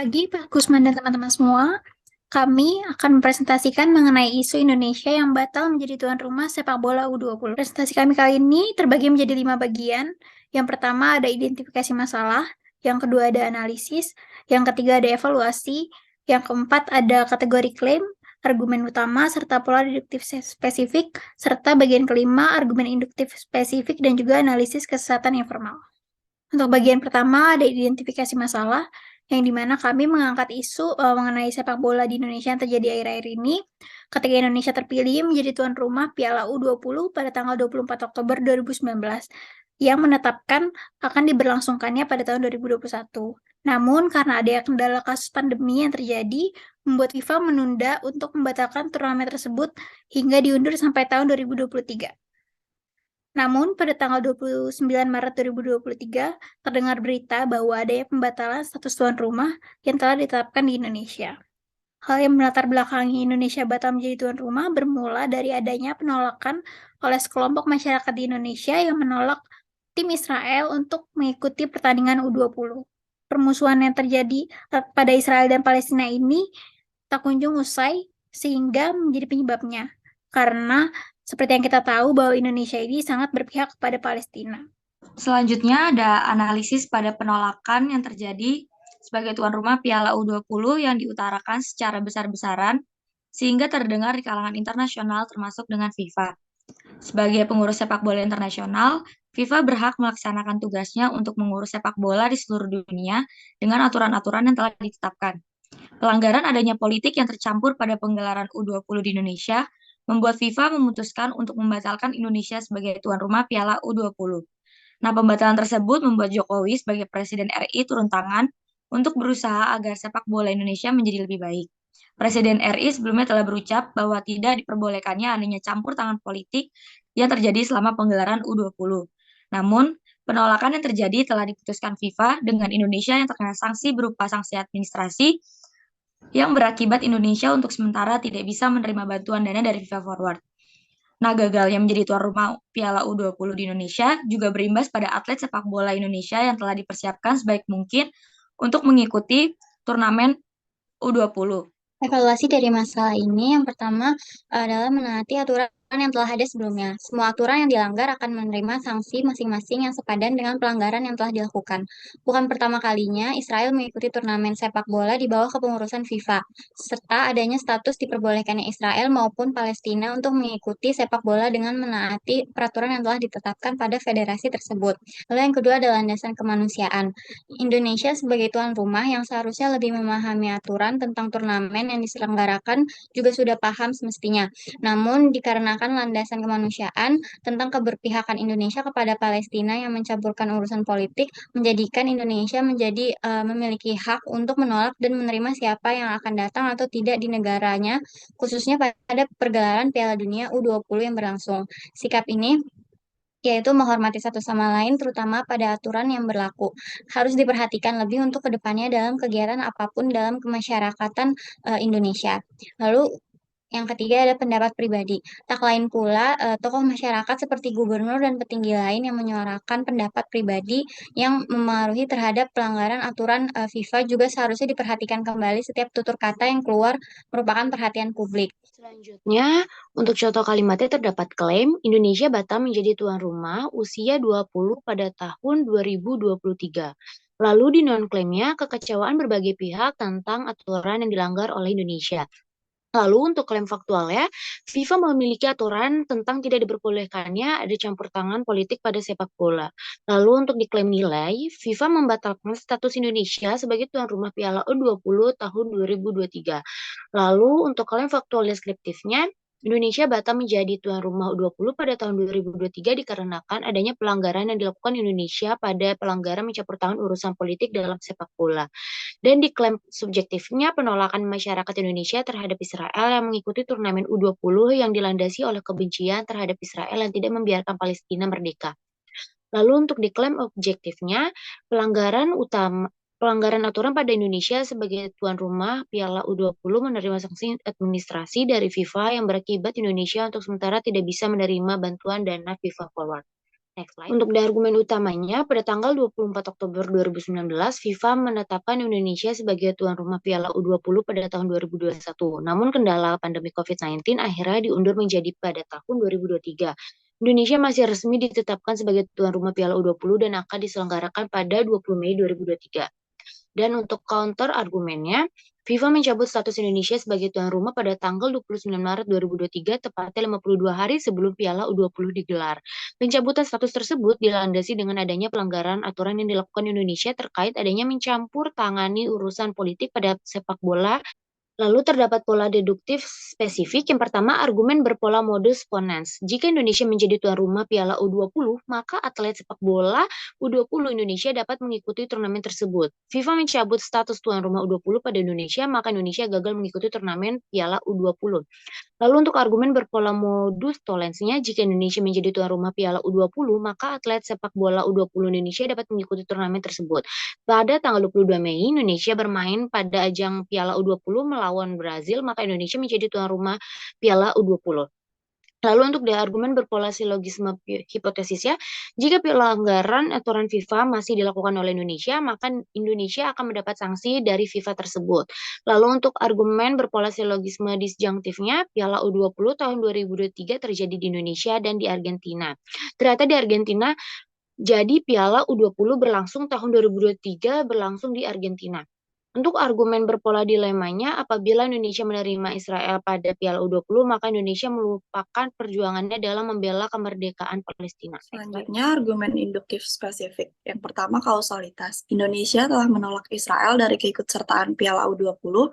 pagi, Pak Kusman dan teman-teman semua. Kami akan mempresentasikan mengenai isu Indonesia yang batal menjadi tuan rumah sepak bola U20. Presentasi kami kali ini terbagi menjadi 5 bagian. Yang pertama ada identifikasi masalah, yang kedua ada analisis, yang ketiga ada evaluasi, yang keempat ada kategori klaim, argumen utama, serta pola deduktif spesifik, serta bagian kelima argumen induktif spesifik dan juga analisis kesesatan informal. Untuk bagian pertama ada identifikasi masalah, yang dimana kami mengangkat isu mengenai sepak bola di Indonesia yang terjadi akhir-akhir ini, ketika Indonesia terpilih menjadi tuan rumah Piala U20 pada tanggal 24 Oktober 2019, yang menetapkan akan diberlangsungkannya pada tahun 2021. Namun, karena ada kendala kasus pandemi yang terjadi, membuat FIFA menunda untuk membatalkan turnamen tersebut hingga diundur sampai tahun 2023. Namun, pada tanggal 29 Maret 2023, terdengar berita bahwa adanya pembatalan status tuan rumah yang telah ditetapkan di Indonesia. Hal yang melatar belakangi Indonesia batal menjadi tuan rumah bermula dari adanya penolakan oleh sekelompok masyarakat di Indonesia yang menolak tim Israel untuk mengikuti pertandingan U20. Permusuhan yang terjadi pada Israel dan Palestina ini tak kunjung usai sehingga menjadi penyebabnya. Karena seperti yang kita tahu bahwa Indonesia ini sangat berpihak kepada Palestina. Selanjutnya ada analisis pada penolakan yang terjadi sebagai tuan rumah Piala U20 yang diutarakan secara besar-besaran sehingga terdengar di kalangan internasional termasuk dengan FIFA. Sebagai pengurus sepak bola internasional, FIFA berhak melaksanakan tugasnya untuk mengurus sepak bola di seluruh dunia dengan aturan-aturan yang telah ditetapkan. Pelanggaran adanya politik yang tercampur pada penggelaran U20 di Indonesia membuat FIFA memutuskan untuk membatalkan Indonesia sebagai tuan rumah Piala U20. Nah, pembatalan tersebut membuat Jokowi sebagai Presiden RI turun tangan untuk berusaha agar sepak bola Indonesia menjadi lebih baik. Presiden RI sebelumnya telah berucap bahwa tidak diperbolehkannya adanya campur tangan politik yang terjadi selama penggelaran U20. Namun, penolakan yang terjadi telah diputuskan FIFA dengan Indonesia yang terkena sanksi berupa sanksi administrasi yang berakibat Indonesia untuk sementara tidak bisa menerima bantuan dana dari FIFA Forward. Nah, gagalnya menjadi tuan rumah Piala U20 di Indonesia juga berimbas pada atlet sepak bola Indonesia yang telah dipersiapkan sebaik mungkin untuk mengikuti turnamen U20. Evaluasi dari masalah ini yang pertama adalah menaati aturan yang telah ada sebelumnya. Semua aturan yang dilanggar akan menerima sanksi masing-masing yang sepadan dengan pelanggaran yang telah dilakukan. Bukan pertama kalinya Israel mengikuti turnamen sepak bola di bawah kepengurusan FIFA, serta adanya status diperbolehkannya Israel maupun Palestina untuk mengikuti sepak bola dengan menaati peraturan yang telah ditetapkan pada federasi tersebut. Lalu yang kedua adalah landasan kemanusiaan. Indonesia sebagai tuan rumah yang seharusnya lebih memahami aturan tentang turnamen yang diselenggarakan juga sudah paham semestinya. Namun, dikarenakan landasan kemanusiaan tentang keberpihakan Indonesia kepada Palestina yang mencampurkan urusan politik, menjadikan Indonesia menjadi memiliki hak untuk menolak dan menerima siapa yang akan datang atau tidak di negaranya, khususnya pada pergelaran Piala Dunia U20 yang berlangsung. Sikap ini yaitu menghormati satu sama lain, terutama pada aturan yang berlaku. Harus diperhatikan lebih untuk kedepannya dalam kegiatan apapun dalam kemasyarakatan Indonesia. Lalu yang ketiga ada pendapat pribadi. Tak lain pula, tokoh masyarakat seperti gubernur dan petinggi lain yang menyuarakan pendapat pribadi yang memengaruhi terhadap pelanggaran aturan FIFA juga seharusnya diperhatikan kembali setiap tutur kata yang keluar merupakan perhatian publik. Selanjutnya, untuk contoh kalimatnya terdapat klaim Indonesia batal menjadi tuan rumah usia 20 pada tahun 2023. Lalu di non-klaimnya kekecewaan berbagai pihak tentang aturan yang dilanggar oleh Indonesia. Lalu untuk klaim faktualnya, FIFA memiliki aturan tentang tidak diperbolehkannya ada campur tangan politik pada sepak bola. Lalu untuk diklaim nilai, FIFA membatalkan status Indonesia sebagai tuan rumah Piala U20 tahun 2023. Lalu untuk klaim faktual deskriptifnya, Indonesia batal menjadi tuan rumah U20 pada tahun 2023 dikarenakan adanya pelanggaran yang dilakukan Indonesia pada pelanggaran mencampur tangan urusan politik dalam sepak bola. Dan diklaim subjektifnya penolakan masyarakat Indonesia terhadap Israel yang mengikuti turnamen U20 yang dilandasi oleh kebencian terhadap Israel yang tidak membiarkan Palestina merdeka. Lalu untuk diklaim objektifnya, pelanggaran aturan pada Indonesia sebagai tuan rumah Piala U20 menerima sanksi administrasi dari FIFA yang berakibat Indonesia untuk sementara tidak bisa menerima bantuan dana FIFA Forward. Next slide. Untuk argumen utamanya, pada tanggal 24 Oktober 2019, FIFA menetapkan Indonesia sebagai tuan rumah Piala U20 pada tahun 2021. Namun kendala pandemi COVID-19 akhirnya diundur menjadi pada tahun 2023. Indonesia masih resmi ditetapkan sebagai tuan rumah Piala U20 dan akan diselenggarakan pada 20 Mei 2023. Dan untuk counter argumennya, FIFA mencabut status Indonesia sebagai tuan rumah pada tanggal 29 Maret 2023, tepatnya 52 hari sebelum Piala U20 digelar. Pencabutan status tersebut dilandasi dengan adanya pelanggaran aturan yang dilakukan Indonesia terkait adanya mencampur tangani urusan politik pada sepak bola. Lalu terdapat pola deduktif spesifik. Yang pertama, argumen berpola modus ponens. Jika Indonesia menjadi tuan rumah Piala U20, maka atlet sepak bola U20 Indonesia dapat mengikuti turnamen tersebut. FIFA mencabut status tuan rumah U20 pada Indonesia, maka Indonesia gagal mengikuti turnamen Piala U20. Lalu untuk argumen berpola modus tollensnya, jika Indonesia menjadi tuan rumah Piala U20, maka atlet sepak bola U20 Indonesia dapat mengikuti turnamen tersebut. Pada tanggal 22 Mei, Indonesia bermain pada ajang Piala U20 melawan Brazil, maka Indonesia menjadi tuan rumah Piala U20. Lalu untuk argumen berpola silogisme hipotesisnya, jika pelanggaran aturan FIFA masih dilakukan oleh Indonesia, maka Indonesia akan mendapat sanksi dari FIFA tersebut. Lalu untuk argumen berpola silogisme disjunktifnya, Piala U20 tahun 2023 terjadi di Indonesia dan di Argentina. Ternyata di Argentina, jadi Piala U20 berlangsung tahun 2023 berlangsung di Argentina. Untuk argumen berpola dilemanya, apabila Indonesia menerima Israel pada Piala U20, maka Indonesia melupakan perjuangannya dalam membela kemerdekaan Palestina. Selanjutnya, argumen induktif spesifik. Yang pertama, kausalitas. Indonesia telah menolak Israel dari keikutsertaan Piala U20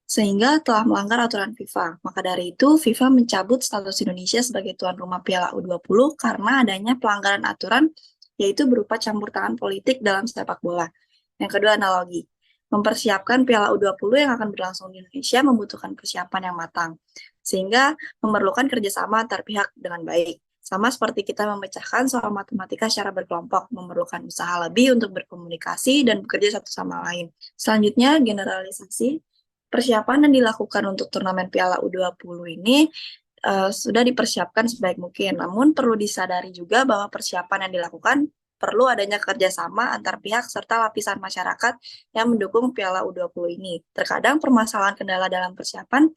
sehingga telah melanggar aturan FIFA. Maka dari itu, FIFA mencabut status Indonesia sebagai tuan rumah Piala U20 karena adanya pelanggaran aturan, yaitu berupa campur tangan politik dalam sepak bola. Yang kedua, analogi. Mempersiapkan Piala U20 yang akan berlangsung di Indonesia membutuhkan persiapan yang matang, sehingga memerlukan kerjasama antar pihak dengan baik. Sama seperti kita memecahkan soal matematika secara berkelompok, memerlukan usaha lebih untuk berkomunikasi dan bekerja satu sama lain. Selanjutnya, generalisasi. Persiapan yang dilakukan untuk turnamen Piala U20 ini sudah dipersiapkan sebaik mungkin, namun perlu disadari juga bahwa persiapan yang dilakukan perlu adanya kerjasama antar pihak serta lapisan masyarakat yang mendukung Piala U20 ini. Terkadang permasalahan kendala dalam persiapan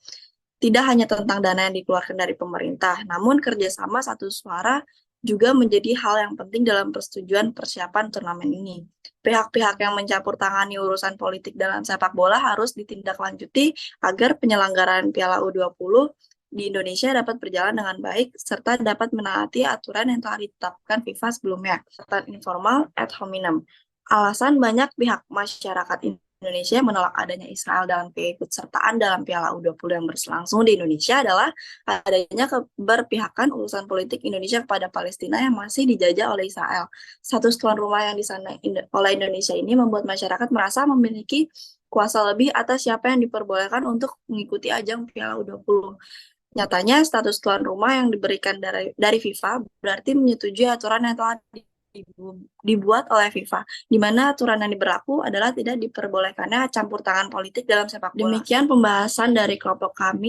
tidak hanya tentang dana yang dikeluarkan dari pemerintah, namun kerjasama satu suara juga menjadi hal yang penting dalam persetujuan persiapan turnamen ini. Pihak-pihak yang mencampur tangani urusan politik dalam sepak bola harus ditindaklanjuti agar penyelenggaraan Piala U20 di Indonesia dapat berjalan dengan baik serta dapat menaati aturan yang telah ditetapkan FIFA sebelumnya. Catatan informal ad hominem. Alasan banyak pihak masyarakat Indonesia menolak adanya Israel dalam keikutsertaan dalam Piala U20 yang berlangsung di Indonesia adalah adanya keberpihakan urusan politik Indonesia kepada Palestina yang masih dijajah oleh Israel. Status tuan rumah yang di sana oleh Indonesia ini membuat masyarakat merasa memiliki kuasa lebih atas siapa yang diperbolehkan untuk mengikuti ajang Piala U20. Nyatanya, status tuan rumah yang diberikan dari FIFA berarti menyetujui aturan yang telah dibuat oleh FIFA, di mana aturan yang berlaku adalah tidak diperbolehkannya campur tangan politik dalam sepak bola. Demikian pembahasan dari kelompok kami.